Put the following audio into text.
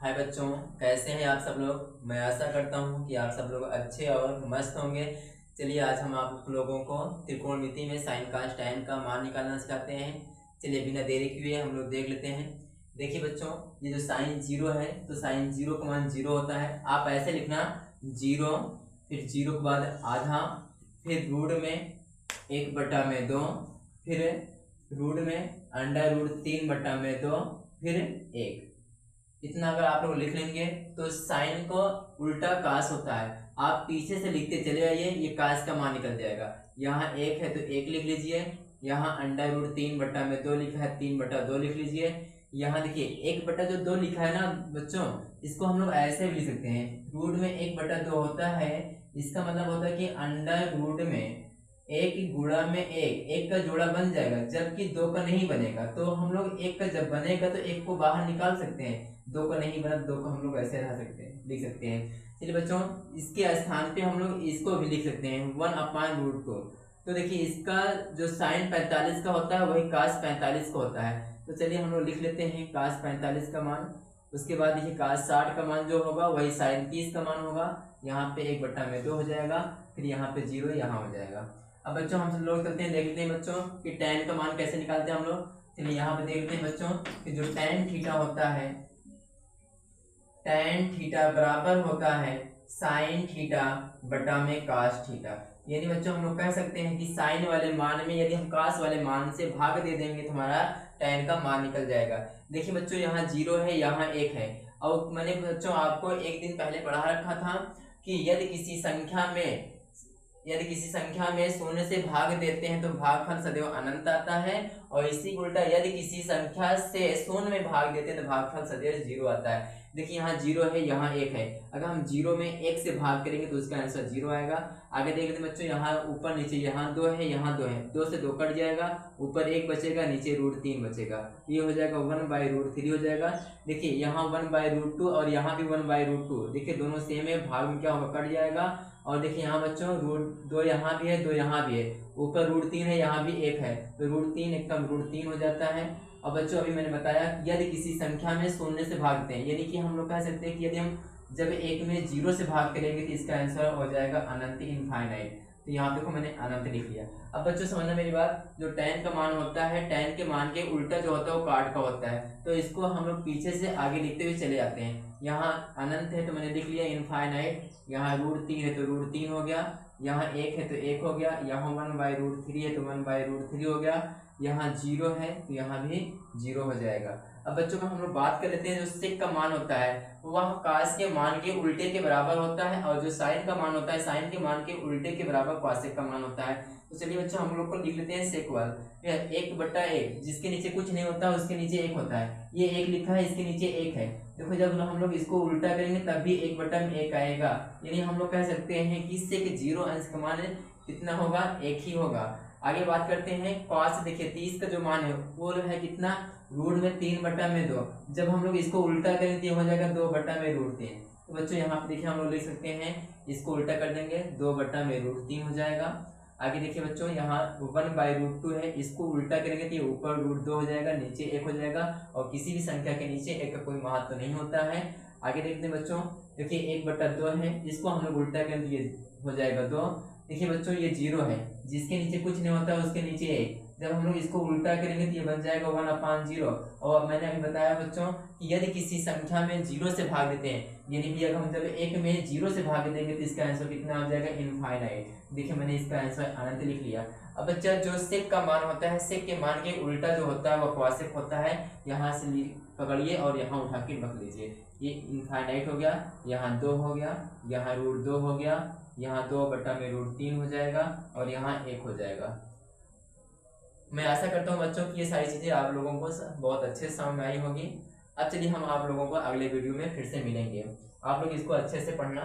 हाय बच्चों, कैसे हैं आप सब लोग। मैं आशा करता हूं कि आप सब लोग अच्छे और मस्त होंगे। चलिए आज हम आप लोगों को त्रिकोणमिति में साइन कास tan का मान निकालना सिखाते हैं। चलिए बिना देरी किए हम लोग देख लेते हैं। देखिए बच्चों, ये जो साइन जीरो है तो साइन जीरो का मान जीरो होता है। आप ऐसे लिखना जीरो, फिर जीरो के बाद आधा, फिर रूट में 1/2, फिर रूट में √3/2, फिर 1। इतना अगर आप लोग लिख लेंगे तो साइन को उल्टा कास होता है। आप पीछे से लिखते चले आइए, ये कास का मान निकल जाएगा। यहाँ 1 है तो 1 लिख लीजिए, यहाँ √3/2 लिखा है 3/2 लिख लीजिए। यहाँ देखिए 1/2 लिखा है ना बच्चों, इसको हम लोग ऐसे भी लिख सकते हैं। रूट में 1/2 होता है, इसका मतलब होता है कि अंडर रूट में 1 गुणा में 1 का जोड़ा बन जाएगा, जबकि 2 का नहीं बनेगा। तो हम लोग 1 का जब बनेगा तो 1 को बाहर निकाल सकते हैं। 2 का नहीं बना, 2 को हम लोग ऐसे रह सकते हैं, लिख सकते हैं। चलिए बच्चों, इसके स्थान पे हम लोग इसको भी लिख सकते हैं 1/√2। तो देखिए इसका जो साइन 45 का होता है वही कास 45 का होता है। तो चलिए हम लोग लिख लेते हैं कास 45 का मान। उसके बाद देखिए कास 60 का मान जो होगा वही साइन 30 का मान होगा। यहाँ पे 1/2 हो जाएगा, फिर यहाँ पे 0 यहाँ हो जाएगा। अब बच्चों हम सब लोग चलते हैं, देख लेते हैं बच्चों कि tan का मान कैसे निकालते हैं हम लोग। चलिए यहाँ पे देख लेते हैं बच्चों कि जो tan थीटा होता है, tan थीटा बराबर होता है sin थीटा बटा में cos थीटा। यानी बच्चों हम लोग कह सकते हैं कि साइन वाले मान में यदि हम cos वाले मान से भाग दे देंगे तो हमारा tan का मान निकल जाएगा। देखिए बच्चों यहाँ 0 है, यहाँ 1 है। और मैंने बच्चों आपको एक दिन पहले पढ़ा रखा था कि यदि किसी संख्या में शून्य से भाग देते हैं तो भागफल सदैव अनंत आता है, और इसी उल्टा यदि किसी संख्या से शून्य में भाग देते हैं तो भागफल सदैव 0 आता है। देखिए यहाँ 0 है, यहाँ 1 है। अगर हम 0 में 1 से भाग करेंगे तो उसका आंसर 0 आएगा। आगे देख लेते हैं बच्चों, यहाँ ऊपर नीचे, यहाँ 2 है, यहाँ 2 है, 2 से 2 कट जाएगा, ऊपर 1 बचेगा, नीचे √3 बचेगा। ये हो जाएगा 1/√3 हो जाएगा। देखिए यहाँ 1/√2 और यहाँ भी 1/√2। देखिए दोनों सेम है, भाग में क्या होगा, कट जाएगा। और देखिए यहाँ बच्चों √2 यहाँ भी है, 2 यहाँ भी है, ऊपर √3 है, यहाँ भी 1 है, तो √3 एकदम √3 हो जाता है। और बच्चों अभी मैंने बताया कि यदि किसी संख्या में शून्य से भागते हैं, यानी कि हम लोग कह सकते हैं कि यदि हम जब 1 में 0 से भाग करेंगे तो इसका आंसर हो जाएगा अनंत, इनफाइनाइट। तो यहाँ देखो मैंने अनंत लिख लिया। अब बच्चों समझना मेरी बात, जो tan का मान होता है, tan के मान के उल्टा जो होता है वो काट का होता है। तो इसको हम लोग पीछे से आगे लिखते हुए चले जाते हैं। यहाँ अनंत है तो मैंने लिख लिया इनफाइनाइट, यहाँ √3 है तो √3 हो गया, यहाँ 1 है तो 1 हो गया, यहाँ 1/√3 है तो 1/√3 हो गया, यहाँ 0 है तो यहाँ भी 0 हो जाएगा। अब बच्चों का हम लोग बात कर लेते हैं, जो सेक का मान होता है वह कास के मान के उल्टे के बराबर होता है, और जो साइन का मान होता है साइन के मान के उल्टे के बराबर कॉसेक का मान होता है। तो चलिए बच्चों हम लोग को लिख लेते हैं सेकवल 1/1, जिसके नीचे कुछ नहीं होता उसके नीचे 1 होता है। ये 1 लिखा है, इसके नीचे 1 है। देखो जब हम लोग इसको उल्टा करेंगे तब भी 1/1 आएगा। यानी हम लोग कह सकते हैं कि सेक 0 अंश का मान कितना होगा, 1 ही होगा। आगे बात करते हैं कॉस। देखिए 30 का जो मान है वो है कितना, रूट में 3/2। जब हम लोग इसको उल्टा करेंगे तो हो जाएगा 2/√3। तो बच्चों यहाँ पे देखिए हम लोग लिख सकते हैं, इसको उल्टा कर देंगे 2/√3 हो जाएगा। आगे देखिए बच्चों यहाँ 1/√2 है, इसको उल्टा करेंगे तो ये ऊपर √2 हो जाएगा, नीचे 1 हो जाएगा, और किसी भी संख्या के नीचे 1 का कोई महत्व नहीं होता है। आगे देखते हैं बच्चों, देखिए 1/2 है, इसको हम लोग उल्टा करेंगे तो ये हो जाएगा 2। देखिए बच्चों ये 0 है, जिसके नीचे कुछ नहीं होता उसके नीचे 1। जब हम लोग इसको उल्टा करेंगे तो ये बन जाएगा 1/0। और मैंने अभी बताया बच्चों कि यदि किसी संख्या में 0 से भाग देते हैं, यानी कि अगर हम जब 1 में 0 से भाग देंगे तो इसका आंसर कितना हो जाएगा, इनफाइनाइट। देखिए मैंने इसका आंसर अनंत लिख लिया। अब बच्चा जो सेक का मान होता है, सेक के मान के उल्टा जो होता है वह क्वासेक होता है। यहाँ से पकड़िए और यहाँ उठा के रख लीजिए, ये इनफाइनाइट हो गया, यहाँ 2 हो गया, यहाँ √2 हो गया, यहाँ 2/√3 हो जाएगा, और यहाँ 1 हो जाएगा। मैं आशा करता हूँ बच्चों कि ये सारी चीज़ें आप लोगों को बहुत अच्छे से समझ में आई होगी। अब चलिए हम आप लोगों को अगले वीडियो में फिर से मिलेंगे। आप लोग इसको अच्छे से पढ़ना।